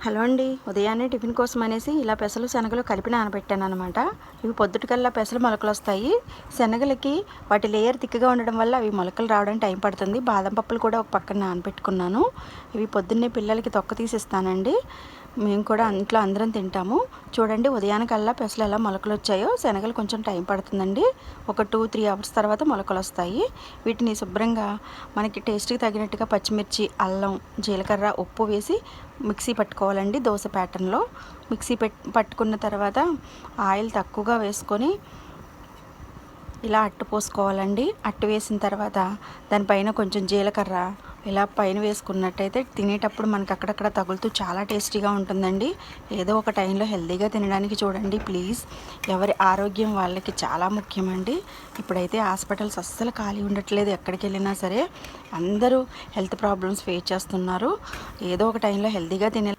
Hello అండి. ఉదయాన్నే tiffin కోసం అనేసి ఇలా పెసలు శనగలు కలిపి నానబెట్టాను అనమాట. ఇవి పొద్దుటికల్లా పెసలు మొలకలు వస్తాయి. శనగలకి వాటి లేయర్ తిక్కగా ఉండడం వల్ల అవి మొలకలు రావడానికి టైం పడుతుంది. బాదం పప్పులు కూడా ఒక పక్కన నానబెట్టుకున్నాను. ఇవి పొద్దున్నే పిల్లలకి తొక్క తీసిస్తానండి. మేము కూడా ఇంట్లో అందరం తింటాము. చూడండి ఉదయానికల్లా పెసలు ఎలా మొలకలు వచ్చాయో. శనగలు కొంచెం టైం పడుతుందండి. ఒక 2-3 అవర్స్ తర్వాత మొలకలు వస్తాయి. వీటిని శుభ్రంగా మనకి టేస్ట్కి తగినట్టుగా పచ్చిమిర్చి, అల్లం, జీలకర్ర, ఉప్పు వేసి మిక్సీ పట్టుకోవాలండి. దోశ ప్యాటర్న్లో మిక్సీ పట్టుకున్న తర్వాత ఆయిల్ తక్కువగా వేసుకొని ఇలా అట్టు పోసుకోవాలండి. అట్టు వేసిన తర్వాత దానిపైన కొంచెం జీలకర్ర ఇలా పైన వేసుకున్నట్టయితే తినేటప్పుడు మనకు అక్కడక్కడ తగులుతూ చాలా టేస్టీగా ఉంటుందండి. ఏదో ఒక టైంలో హెల్తీగా తినడానికి చూడండి ప్లీజ్. ఎవరి ఆరోగ్యం వాళ్ళకి చాలా ముఖ్యమండి. ఇప్పుడైతే హాస్పిటల్స్ అస్సలు ఖాళీ ఉండట్లేదు. ఎక్కడికి వెళ్ళినా సరే అందరూ హెల్త్ ప్రాబ్లమ్స్ ఫేస్ చేస్తున్నారు. ఏదో ఒక టైంలో హెల్తీగా తినే